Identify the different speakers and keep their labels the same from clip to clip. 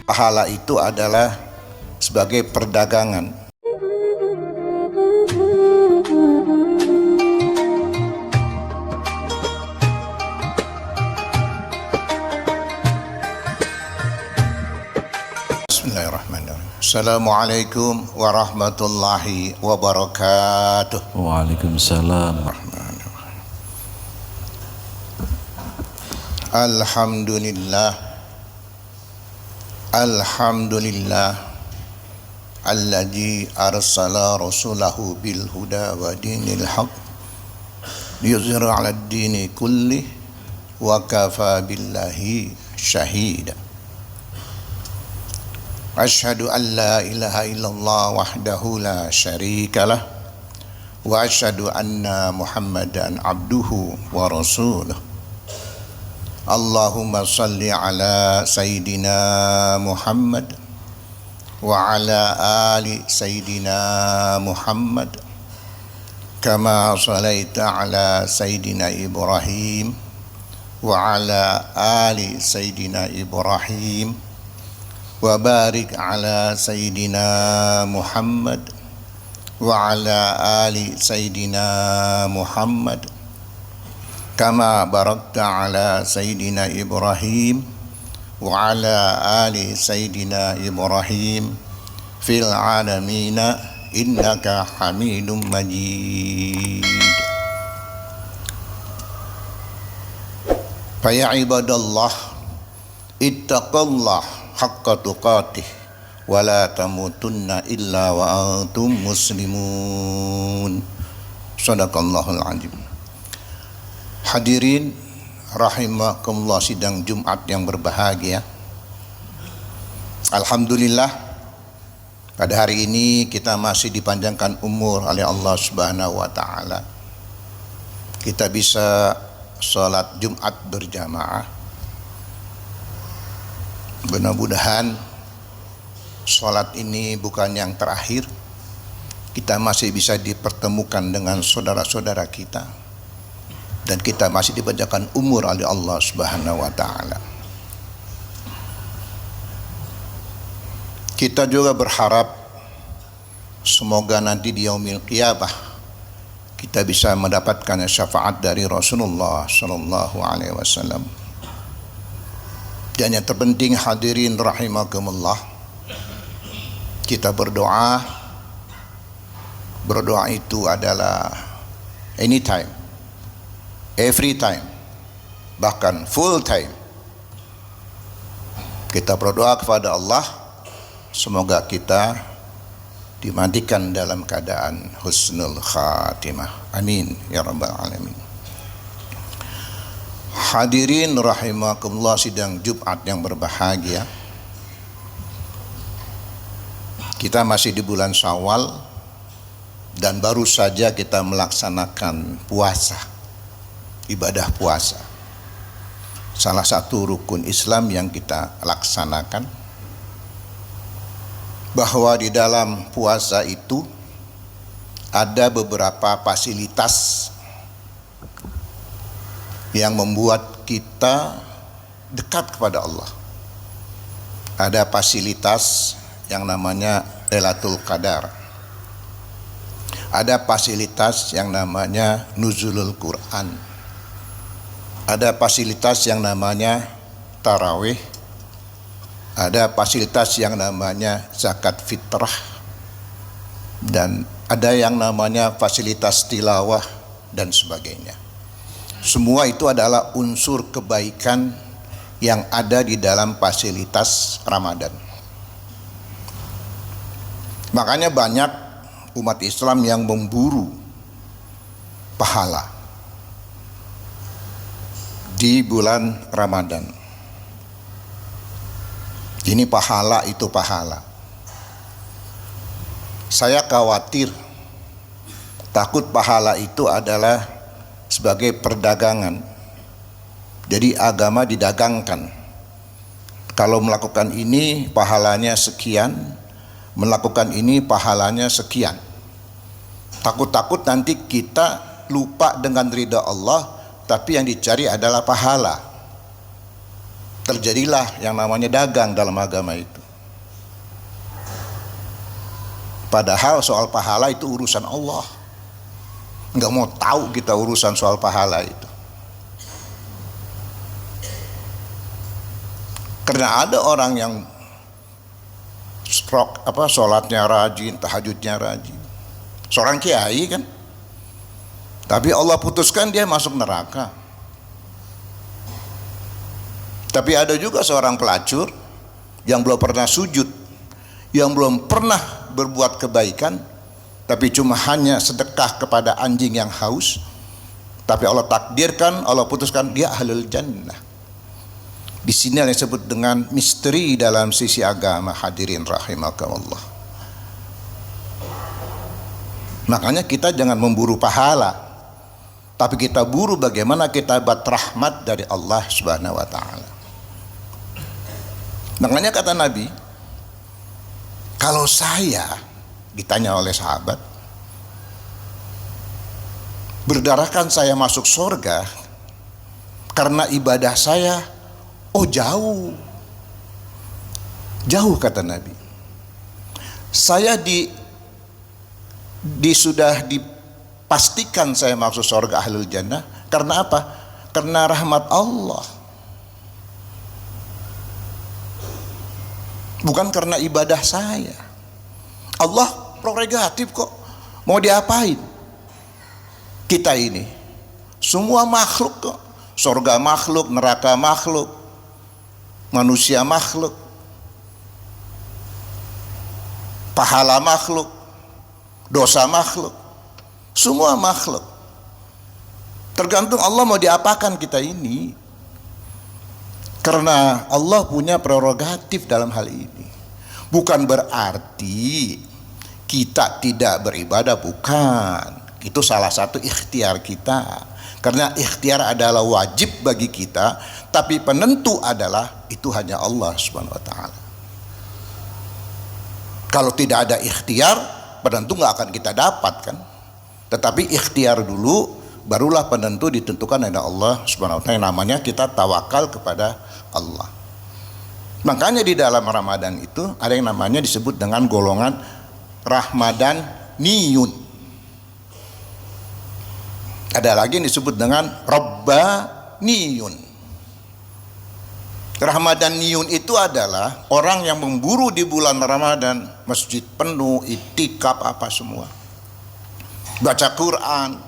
Speaker 1: Pahala itu adalah sebagai perdagangan. Bismillahirrahmanirrahim. Assalamualaikum warahmatullahi wabarakatuh.
Speaker 2: Waalaikumsalam.
Speaker 1: Alhamdulillah alladzi arsala rasulahu bil huda wa dinil haq liyuzhira 'ala ad-dini kulli wa kafa billahi syahida. Asyhadu an la ilaha illallah wahdahu la syarika lah wa asyhadu anna Muhammadan abduhu wa rasuluh. Allahumma salli ala Sayyidina Muhammad wa ala ali Sayyidina Muhammad kama salaita ala Sayyidina Ibrahim wa ala ali Sayyidina Ibrahim wa barik ala Sayyidina Muhammad wa ala ali Sayyidina Muhammad kama barakta ala Sayyidina Ibrahim wa ala ali Sayyidina Ibrahim fil alamina innaka hamidum majid. Faya ibadallah ittaqallah haqqa tuqatih wa la tamutunna illa wa antum muslimun. Shadaqallahul azim. Hadirin rahimakumullah, sidang Jumat yang berbahagia. Alhamdulillah, pada hari ini kita masih dipanjangkan umur oleh Allah Subhanahu wa taala. Kita bisa salat Jumat berjamaah. Mudah-mudahan salat ini bukan yang terakhir. Kita masih bisa dipertemukan dengan saudara-saudara kita. Dan kita masih dipanjangkan umur oleh Allah Subhanahu wa taala. Kita juga berharap semoga nanti di yaumil qiyamah kita bisa mendapatkan syafaat dari Rasulullah sallallahu alaihi wasallam. Dan yang terpenting hadirin rahimakumullah, kita berdoa itu adalah anytime, every time, bahkan full time. Kita berdoa kepada Allah semoga kita dimandikan dalam keadaan husnul khatimah. Amin ya rabbal alamin. Hadirin rahimakumullah, sidang Jumat yang berbahagia. Kita masih di bulan Syawal dan baru saja kita melaksanakan puasa, ibadah puasa, salah satu rukun Islam yang kita laksanakan. Bahwa di dalam puasa itu ada beberapa fasilitas yang membuat kita dekat kepada Allah. Ada fasilitas yang namanya Lailatul Qadar. Ada fasilitas yang namanya Nuzulul Quran. Ada fasilitas yang namanya tarawih, ada fasilitas yang namanya zakat fitrah, dan ada yang namanya fasilitas tilawah dan sebagainya. Semua itu adalah unsur kebaikan yang ada di dalam fasilitas Ramadan. Makanya banyak umat Islam yang memburu pahala di bulan Ramadan. Ini pahala, itu pahala. Saya khawatir, takut pahala itu adalah sebagai perdagangan. Jadi agama didagangkan. Kalau melakukan ini pahalanya sekian, melakukan ini pahalanya sekian. Takut-takut nanti kita lupa dengan ridha Allah, tapi yang dicari adalah pahala. Terjadilah yang namanya dagang dalam agama itu. Padahal soal pahala itu urusan Allah. Nggak mau tahu kita urusan soal pahala itu. Karena ada orang yang sholatnya rajin, tahajudnya rajin, seorang kiai kan, tapi Allah putuskan dia masuk neraka. Tapi ada juga seorang pelacur yang belum pernah sujud, yang belum pernah berbuat kebaikan, tapi cuma hanya sedekah kepada anjing yang haus, tapi Allah takdirkan, Allah putuskan dia ahlul jannah. Di sini yang disebut dengan misteri dalam sisi agama, hadirin rahimakumullah. Makanya kita jangan memburu pahala, tapi kita buru bagaimana kita dapat rahmat dari Allah Subhanahu wa taala. Makanya kata Nabi, kalau saya ditanya oleh sahabat, berdarakan saya masuk surga karena ibadah saya, oh jauh kata Nabi. Saya sudah dipastikan saya masuk surga ahlul jannah karena apa? Karena rahmat Allah, bukan karena ibadah saya. Allah prerogatif kok, mau diapain? Kita ini semua makhluk kok, surga makhluk, neraka makhluk, manusia makhluk, pahala makhluk, dosa makhluk, semua makhluk. Tergantung Allah mau diapakan kita ini. Karena Allah punya prerogatif dalam hal ini. Bukan berarti kita tidak beribadah, bukan. Itu salah satu ikhtiar kita. Karena ikhtiar adalah wajib bagi kita, tapi penentu adalah itu hanya Allah Subhanahu wa taala. Kalau tidak ada ikhtiar, penentu nggak akan kita dapatkan. Tetapi ikhtiar dulu, barulah penentu ditentukan oleh Allah Subhanahu wa taala. Namanya kita tawakal kepada Allah. Makanya di dalam Ramadan itu ada yang namanya disebut dengan golongan Rahmadaniyun. Ada lagi yang disebut dengan Rabbaniyun. Rahmadaniyun itu adalah orang yang memburu di bulan Ramadan, masjid penuh, iktikaf apa semua, baca Quran,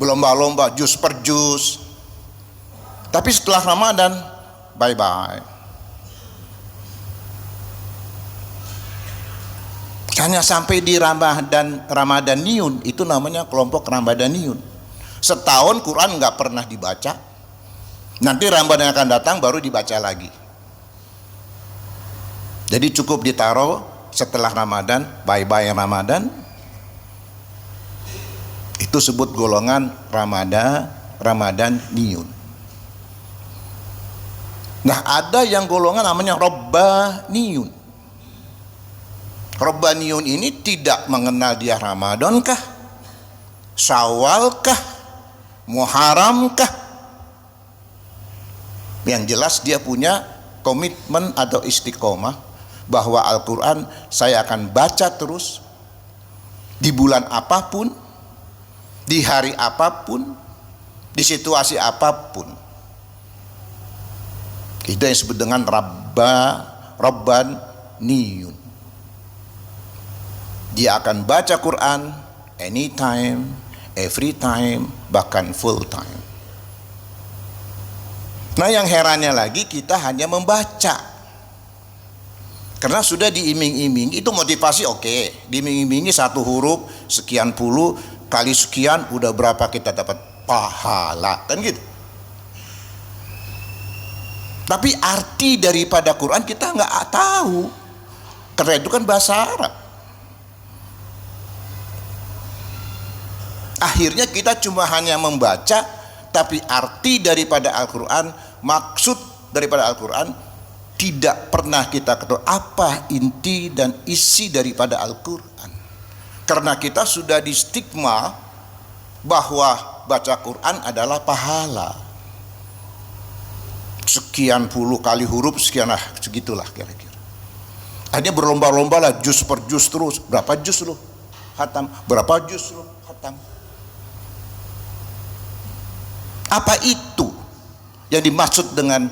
Speaker 1: berlomba-lomba juz per juz. Tapi setelah Ramadan bye-bye. Hanya sampai di Ramadaniyun, itu namanya kelompok Ramadaniyun. Setahun Quran nggak pernah dibaca, nanti Ramadan yang akan datang baru dibaca lagi. Jadi cukup ditaruh setelah Ramadan, bye-bye Ramadan. Itu sebut golongan Ramadaniyun. Nah, ada yang golongan namanya Rabbaniyun. Rabbaniyun ini tidak mengenal dia Ramadan kah, Syawal kah, Muharram kah. Yang jelas dia punya komitmen atau istiqomah bahwa Al-Quran saya akan baca terus di bulan apapun, di hari apapun, di situasi apapun. Itu yang disebut dengan Rabbaniyun. Dia akan baca Quran anytime, every time, bahkan full time. Nah, yang herannya lagi kita hanya membaca. Karena sudah diiming-iming, itu motivasi oke. Diiming-imingi satu huruf sekian puluh kali sekian udah berapa kita dapat pahala, kan gitu. Tapi arti daripada Quran kita nggak tahu, karena itu kan bahasa Arab. Akhirnya kita cuma hanya membaca, tapi arti daripada Al-Quran, maksud daripada Al-Quran tidak pernah kita ketahui apa inti dan isi daripada Al-Quran. Karena kita sudah di stigma bahwa baca Quran adalah pahala. Sekian puluh kali huruf, sekian segitulah kira-kira. Akhirnya berlomba-lomba lah, jus per jus terus. Berapa jus lu khatam? Berapa jus lu khatam? Apa itu yang dimaksud dengan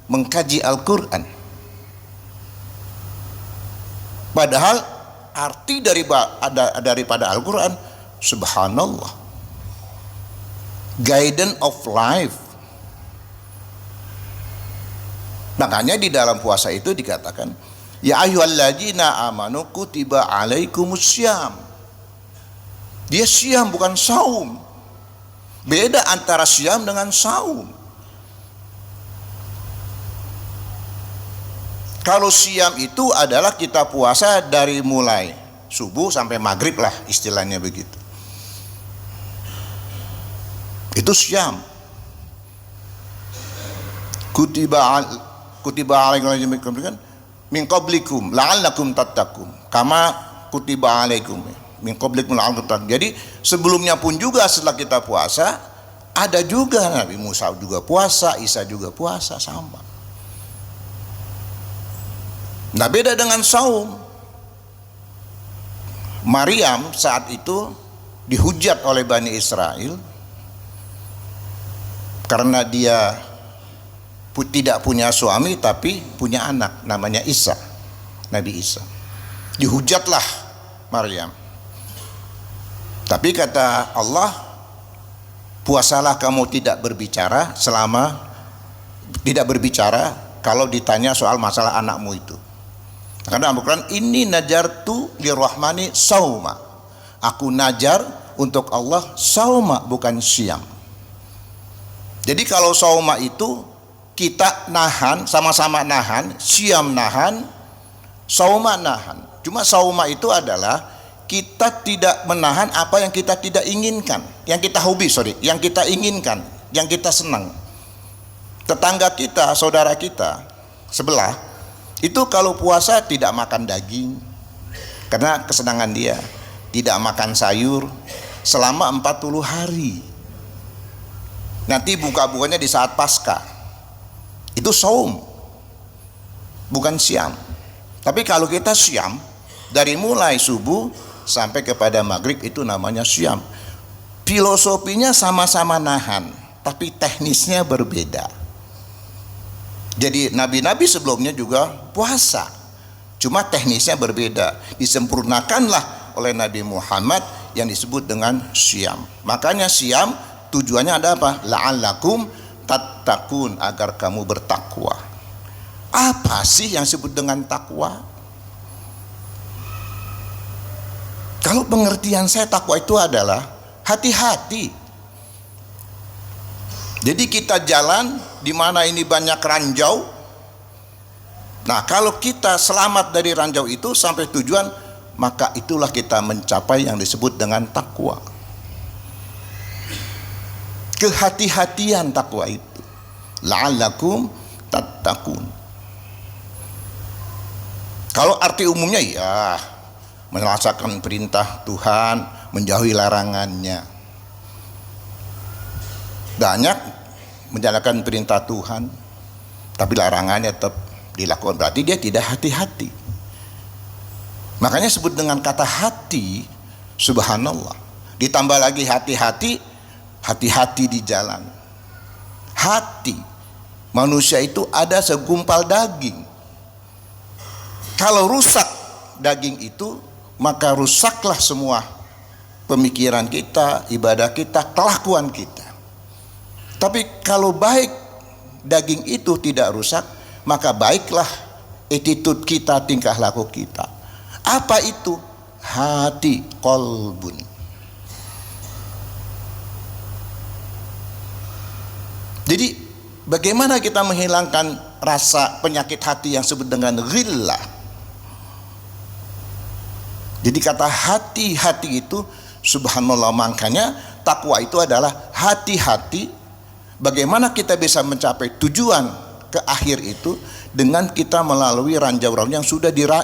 Speaker 1: mengkaji Al-Quran? Padahal arti daripada Al-Quran, subhanallah, guidance of life. Makanya di dalam puasa itu dikatakan, ya ayyuhalladzina amanu kutiba alaikumussyam. Dia syam bukan saum. Beda antara syam dengan saum. Kalau syam itu adalah kita puasa dari mulai subuh sampai maghrib lah, istilahnya begitu. Itu syam. Kutiba alaikum kan min qablikum la'allakum tattaqun kama kutiba alaikum min qablikum la'allakum tattaqun. Jadi sebelumnya pun juga setelah kita puasa ada juga Nabi Musa juga puasa, Isa juga puasa, sama. Nah, beda dengan saum. Maryam saat itu dihujat oleh Bani Israel karena dia tidak punya suami tapi punya anak namanya Isa, Nabi Isa. Dihujatlah Maryam. Tapi kata Allah, puasalah kamu tidak berbicara kalau ditanya soal masalah anakmu itu. Karena Al-Quran, ini najartu lirrahmani sauma. Aku najar untuk Allah sauma, bukan syam. Jadi kalau sauma itu kita nahan, sama-sama nahan, syam nahan, sauma nahan. Cuma sauma itu adalah kita tidak menahan apa yang kita tidak inginkan, yang kita yang kita inginkan, yang kita senang. Tetangga kita, saudara kita sebelah, itu kalau puasa tidak makan daging karena kesenangan dia, tidak makan sayur selama 40 hari. Nanti buka-bukanya di saat Paskah. Itu saum, bukan syam. Tapi kalau kita syam dari mulai subuh sampai kepada maghrib, itu namanya syam. Filosofinya sama-sama nahan, tapi teknisnya berbeda. Jadi nabi-nabi sebelumnya juga puasa, cuma teknisnya berbeda. Disempurnakanlah oleh Nabi Muhammad yang disebut dengan syam. Makanya syam tujuannya ada apa? La'allakum tattaqun, agar kamu bertakwa. Apa sih yang disebut dengan takwa? Kalau pengertian saya, takwa itu adalah hati-hati. Jadi kita jalan di mana ini banyak ranjau. Nah, kalau kita selamat dari ranjau itu sampai tujuan, maka itulah kita mencapai yang disebut dengan takwa. Kehati-hatian takwa itu, la'allakum tattaqun. Kalau arti umumnya ya melaksanakan perintah Tuhan, menjauhi larangannya. Banyak menjalankan perintah Tuhan tapi larangannya tetap dilakukan, berarti dia tidak hati-hati. Makanya sebut dengan kata hati, subhanallah. Ditambah lagi hati-hati di jalan. Hati manusia itu ada segumpal daging. Kalau rusak daging itu, maka rusaklah semua pemikiran kita, ibadah kita, kelakuan kita. Tapi kalau baik daging itu tidak rusak, maka baiklah attitude kita, tingkah laku kita. Apa itu? Hati, qalbun. Jadi bagaimana kita menghilangkan rasa penyakit hati yang disebut dengan ghillah? Jadi kata hati-hati itu subhanallah, makanya takwa itu adalah hati-hati. Bagaimana kita bisa mencapai tujuan ke akhir itu dengan kita melalui ranjau-ranjau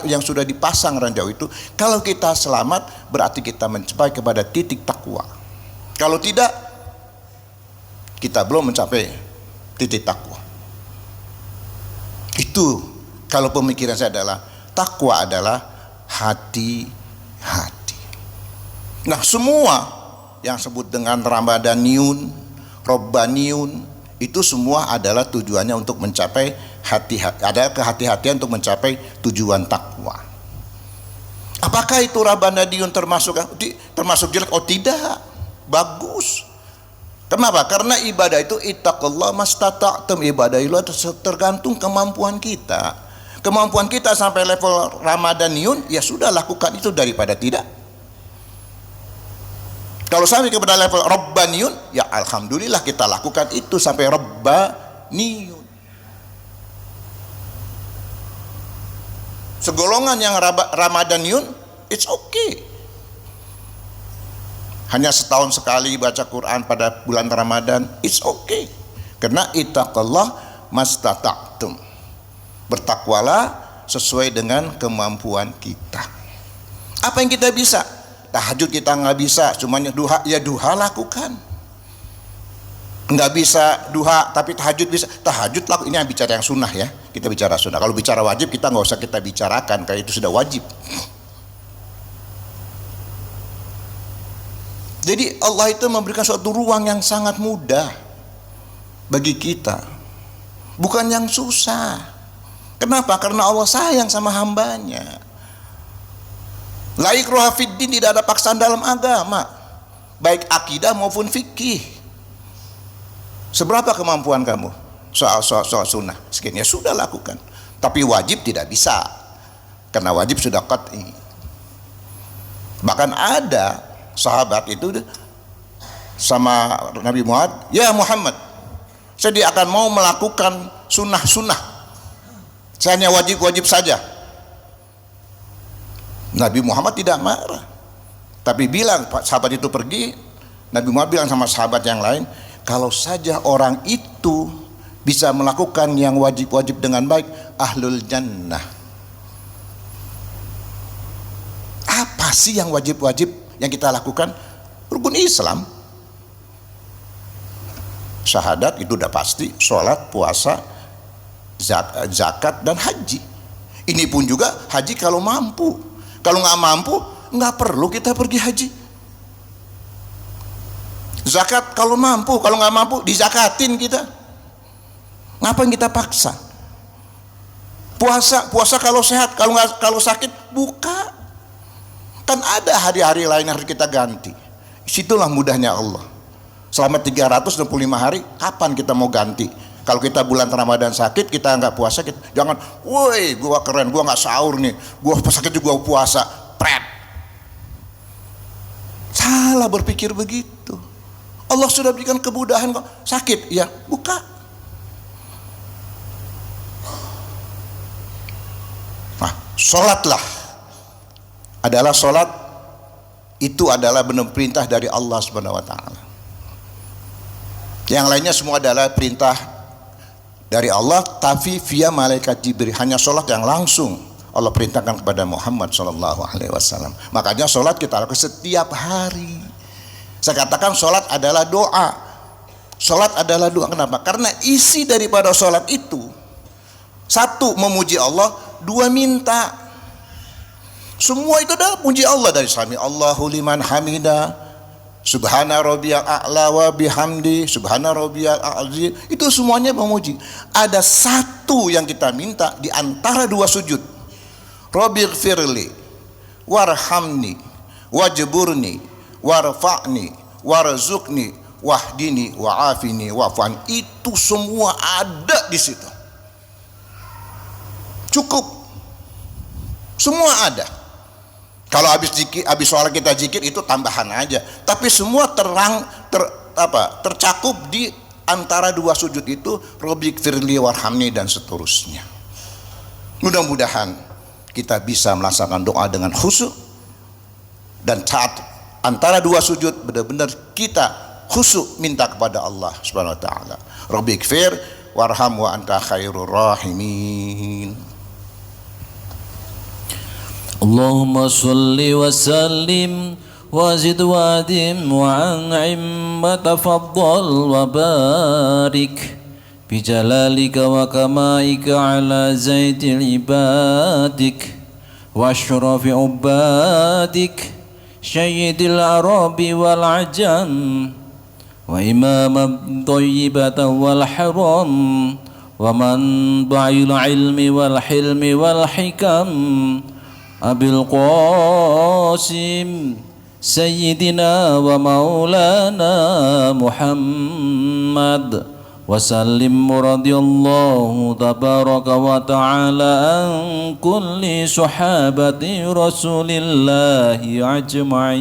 Speaker 1: yang sudah dipasang ranjau itu. Kalau kita selamat, berarti kita mencapai kepada titik takwa. Kalau tidak, kita belum mencapai titik takwa. Itu kalau pemikiran saya adalah Takwa adalah hati-hati. Nah, semua yang sebut dengan Ramadaniun, Robbaniun, itu semua adalah tujuannya untuk mencapai hati-hati, ada kehati-hatian untuk mencapai tujuan takwa. Apakah itu Ramadaniun termasuk jelek? Oh tidak, bagus. Kenapa? Karena ibadah itu ittaqullah mastata'tum, ibadah itu tergantung kemampuan kita. Kemampuan kita sampai level Ramadaniun, ya sudah lakukan itu daripada tidak. Kalau sampai kepada level Rabbaniun, ya alhamdulillah kita lakukan itu sampai Rabbaniun. Segolongan yang Ramadaniun, it's okay. Hanya setahun sekali baca Quran pada bulan Ramadan, it's okay. Karena ittaqullah mastata'tum. Bertakwalah sesuai dengan kemampuan kita. Apa yang kita bisa? Tahajud kita nggak bisa, cumanya duha, ya duha lakukan. Nggak bisa duha, tapi tahajud bisa. Tahajud lakukan. Ini yang bicara yang sunnah ya. Kita bicara sunnah. Kalau bicara wajib kita nggak usah kita bicarakan, karena itu sudah wajib. Jadi Allah itu memberikan suatu ruang yang sangat mudah bagi kita, bukan yang susah. Kenapa? Karena Allah sayang sama hambanya. La ikraha fid din, tidak ada paksaan dalam agama, baik akidah maupun fikih. Seberapa kemampuan kamu soal sunnah? Sekian, ya sudah lakukan. Tapi wajib tidak bisa, karena wajib sudah qat'i. Bahkan ada sahabat itu sama Nabi Muhammad, ya Muhammad, saya akan mau melakukan sunnah-sunnah, saya hanya wajib-wajib saja. Nabi Muhammad tidak marah, tapi bilang, sahabat itu pergi, Nabi Muhammad bilang sama sahabat yang lain, kalau saja orang itu bisa melakukan yang wajib-wajib dengan baik, ahlul jannah. Apa sih yang wajib-wajib yang kita lakukan? Rukun Islam, syahadat itu udah pasti, sholat, puasa, zakat dan haji. Ini pun juga haji kalau mampu. Kalau nggak mampu, nggak perlu kita pergi haji. Zakat kalau mampu, kalau nggak mampu dizakatin kita. Ngapain kita paksa? Puasa kalau sehat, kalau sakit buka. Kan ada hari-hari lain yang harus kita ganti. Situlah mudahnya Allah. Selama 365 hari, kapan kita mau ganti? Kalau kita bulan Ramadan sakit, kita nggak puasa, jangan, woi, gua keren, gua nggak sahur nih, gua sakit juga puasa, pret. Salah berpikir begitu. Allah sudah berikan kemudahan kok. Sakit, ya buka. Nah, sholatlah adalah sholat itu adalah benar perintah dari Allah Subhanahu Wa Taala. Yang lainnya semua adalah perintah dari Allah, tapi via malaikat Jibril. Hanya sholat yang langsung Allah perintahkan kepada Muhammad SAW. Makanya sholat kita lakukan setiap hari. Saya katakan sholat adalah doa. Sholat adalah doa. Kenapa? Karena isi daripada sholat itu, satu, memuji Allah, dua, minta. Semua itu adalah puji Allah, dari sami Allahu liman hamidah, subhana rabbiyal a'la wa bihamdi, subhana rabbiyal azim. Itu semuanya memuji. Ada satu yang kita minta di antara dua sujud. Rabbighfirli warhamni wajburni warfa'ni warzuqni wahdini wa'afini wa'fan. Itu semua ada di situ. Cukup. Semua ada. Kalau habis sholat kita zikir itu tambahan aja. Tapi semua tercakup di antara dua sujud itu, Rabbighfirli warhamni dan seterusnya. Mudah-mudahan kita bisa melaksanakan doa dengan khusyuk, dan saat antara dua sujud benar-benar kita khusyuk minta kepada Allah Subhanahu Wa Taala. Rabbighfir warham wa anta khairur rahimin.
Speaker 2: Allahumma salli wa sallim wa zid wa dim wa an'im wa tafaddal wa barik bi jalalika wa kamaika ala zaidil ibadik. وأشرف عبادك سيد العرب والعجم وإمام الطيبة والحرم ومنبع العلم والحلم والحكم أبي القاسم سيدنا ومولانا محمد وسلم رضي الله تبارك وتعالى عن كل صحابة رسول الله أجمعين.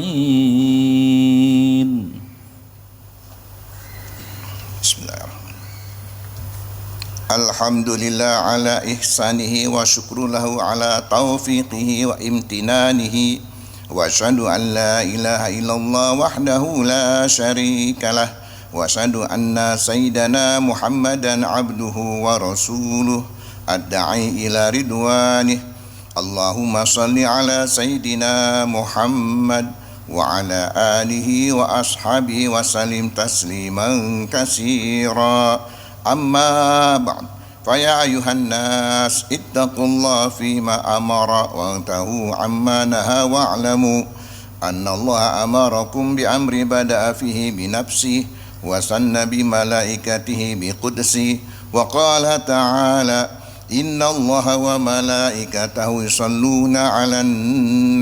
Speaker 1: Bismillahirrahmanirrahim. Alhamdulillah ala ihsanihi wa syukru lahu ala taufiqihi wa imtinanihi wa asyhadu an la ilaha illallah wahdahu la syarika lah wa asyhadu anna sayyidana Muhammadan abduhu wa rasuluh ad-da'i ila ridwanih. Allahumma salli ala sayyidina Muhammad wa ala alihi wa ashabihi wa salim tasliman katsira. Amma ba'd, fa ya ayuhan nas ittaqullaha fima amara wa antahu amma naha wa'lamu anna Allah amarakum bi amri bada'a fihi bi nafsihi wa sanna bi malaikatihi bi qudsi wa qala ta'ala inna Allah wa malaikatahu yusalluna 'alan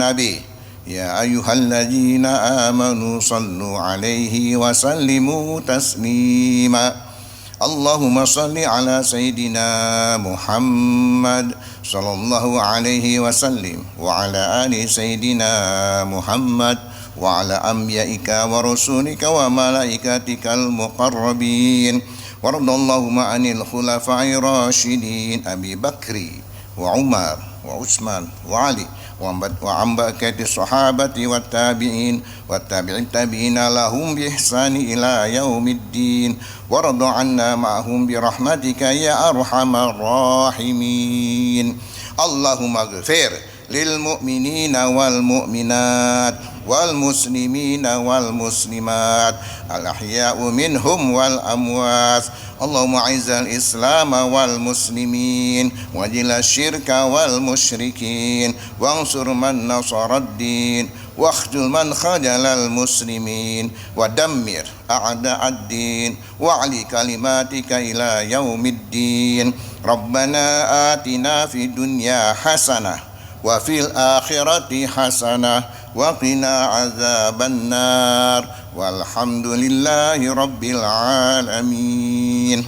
Speaker 1: nabi ya ayyuhalladzina amanu sallu 'alaihi wa sallimu taslima. Allahumma salli ala sayyidina Muhammad sallallahu alaihi wasallim wa ala ali sayyidina Muhammad wa ala anbiya'ika wa rasulika wa malaikatikal muqarrabin wa radallahumma anil khulafa'ir rasyidin Abi Bakri wa Umar wa Utsman wa Ali wa ambakati sahabati wa tabi'in wa tabi'in tabi'ina lahum bi ihsani ila yaumiddin wa radu anna ma'hum bi rahmatika ya arhamar rahimin. Allahumma ghfir lil mu'minina wal mu'minat wal muslimina wal muslimat al ahya'u minhum wal amwat. Allahumma a'izzal islam wal muslimin wajila syirka wal musyrikin wansur man nasaraddin واخذل من خذل المسلمين ودمر أعداء الدين وعلي كلماتك إلى يوم الدين. ربنا آتنا في الدنيا حسنة وفي الآخرة حسنة وقنا عذاب النار والحمد لله رب العالمين.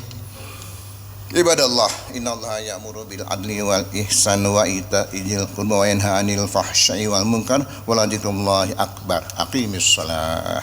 Speaker 1: Ibadallah, innallaha ya'muru bil adli wal ihsan wa ita'i dzil qurba wa yanha 'anil fahsya'i wal munkar wa la dzikrullahi akbar. Aqimis shalah.